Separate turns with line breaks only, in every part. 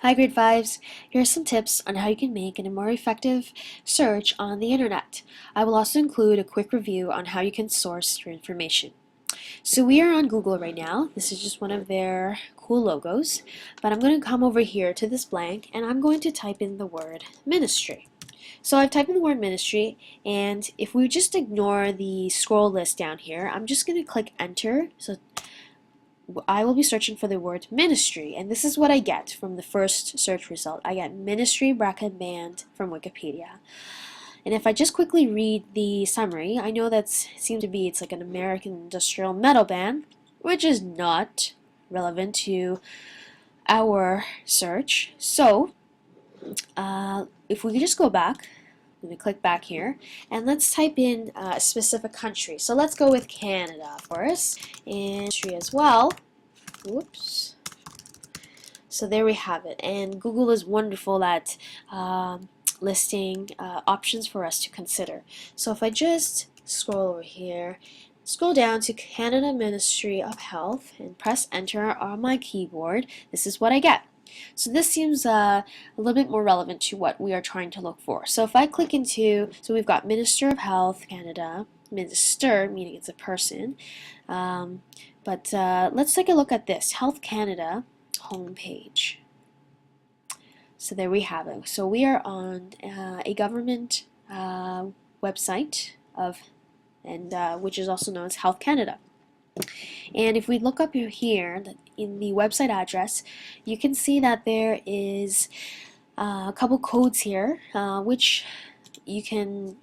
Hi grade 5s, here are some tips on how you can make a more effective search on the internet. I will also include a quick review on how you can source your information. So we are on Google right now. This is just one of their cool logos, but I'm going to come over here to this blank and I'm going to type in the word ministry. So I've typed in the word ministry, and if we just ignore the scroll list down here, I'm just going to click enter. So I will be searching for the word ministry, and this is what I get from the first search result. I get ministry bracket band from Wikipedia. And if I just quickly read the summary, I know that seems to be it's like an American industrial metal band, which is not relevant to our search. So if we could just go back, I'm going to click back here, and let's type in a specific country. So let's go with Canada for us, and country as well. Whoops. So there we have it. And Google is wonderful at listing options for us to consider. So if I just scroll over here, scroll down to Canada Ministry of Health and press enter on my keyboard, this is what I get. So this seems a little bit more relevant to what we are trying to look for. So if I click into, so we've got Minister of Health Canada, Minister meaning it's a person, but let's take a look at this, Health Canada homepage. So there we have it. So we are on a government website of, and which is also known as Health Canada. And if we look up here in the website address, you can see that there is a couple codes here, which you can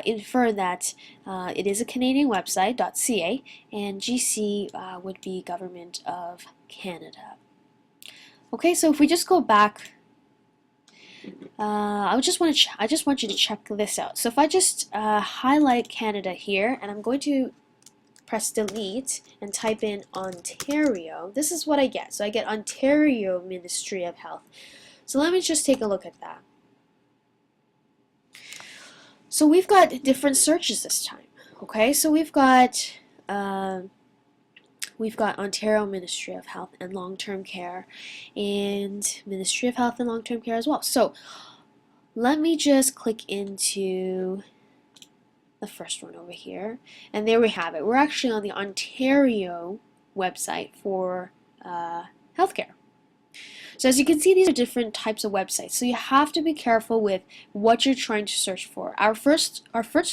infer that it is a Canadian website, .ca, and GC would be Government of Canada. Okay, so if we just go back, I just want you to check this out. So if I just highlight Canada here, and I'm going to press delete and type in Ontario, this is what I get. So I get Ontario Ministry of Health. So let me just take a look at that. So we've got different searches this time. Okay, so we've got Ontario Ministry of Health and Long-Term Care, and Ministry of Health and Long-Term Care as well. So let me just click into the first one over here, and there we have it. We're actually on the Ontario website for healthcare. So as you can see, these are different types of websites, so you have to be careful with what you're trying to search for. Our first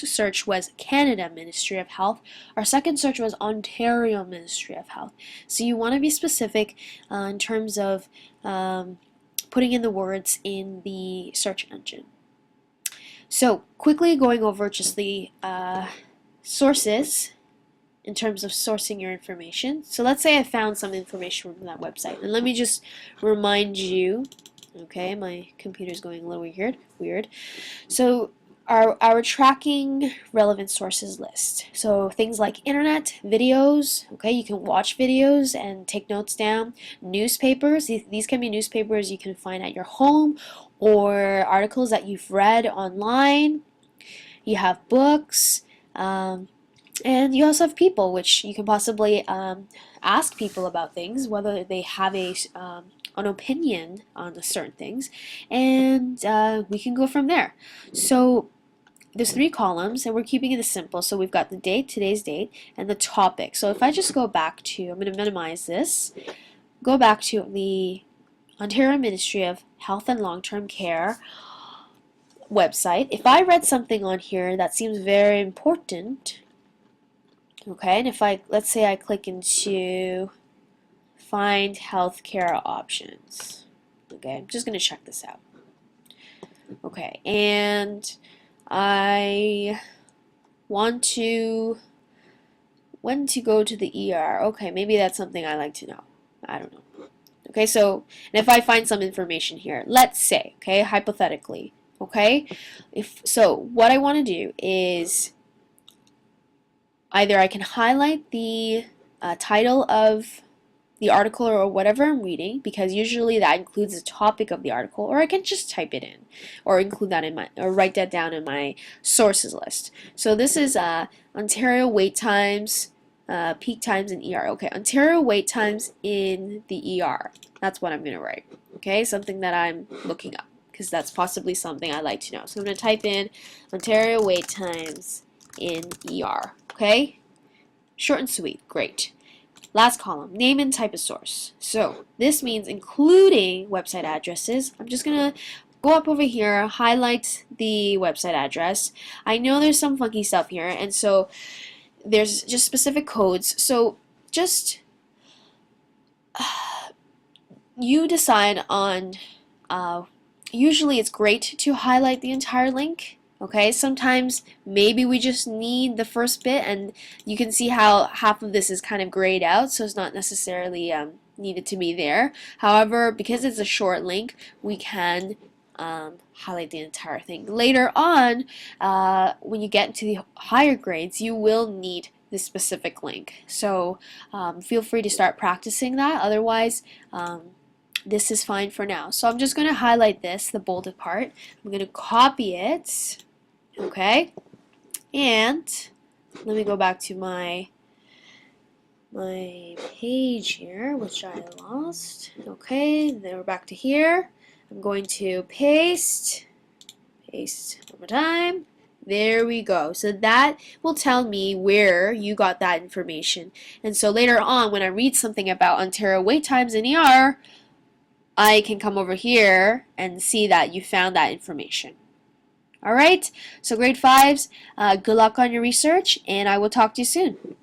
search was Canada Ministry of Health. Our second search was Ontario Ministry of Health. So you want to be specific in terms of putting in the words in the search engine. So quickly going over just the sources in terms of sourcing your information. So let's say I found some information from that website, and let me just remind you, okay, my computer's going a little weird. So our tracking relevant sources list. So things like internet, videos, okay, you can watch videos and take notes down. Newspapers, these can be newspapers you can find at your home or articles that you've read online. You have books, and you also have people, which you can possibly ask people about things, whether they have an opinion on certain things, and we can go from there. So there's 3 columns, and we're keeping it simple. So we've got the date, today's date, and the topic. So if I just go back to, I'm going to minimize this, go back to the Ontario Ministry of Health and Long-Term Care website. If I read something on here that seems very important, okay, and if let's say I click into find healthcare options. Okay, I'm just going to check this out. Okay, and I want to when to go to the ER. Okay, maybe that's something I like to know. I don't know. Okay, so and if I find some information here, let's say, okay, hypothetically, okay, what I want to do is either I can highlight the title of the article or whatever I'm reading, because usually that includes the topic of the article, or I can just type it in or include that in my, or write that down in my sources list. So this is Ontario wait times peak times in ER. Okay, Ontario wait times in the ER. That's what I'm going to write. Okay, something that I'm looking up because that's possibly something I'd like to know. So I'm going to type in Ontario wait times in ER. Okay, short and sweet. Great. Last column, name and type of source. So this means including website addresses. I'm just going to go up over here, highlight the website address. I know there's some funky stuff here, and so there's just specific codes. So just you decide on, usually it's great to highlight the entire link. Okay, sometimes maybe we just need the first bit, and you can see how half of this is kind of grayed out, so it's not necessarily needed to be there. However, because it's a short link, we can highlight the entire thing. Later on, when you get into the higher grades, you will need this specific link. So feel free to start practicing that. Otherwise, this is fine for now. So I'm just going to highlight this, the bolded part. I'm going to copy it. Okay, and let me go back to my page here, which I lost. Okay, then we're back to here. I'm going to paste one more time. There we go. So that will tell me where you got that information. And so later on, when I read something about Ontario wait times in ER, I can come over here and see that you found that information. Alright, so grade 5s, good luck on your research, and I will talk to you soon.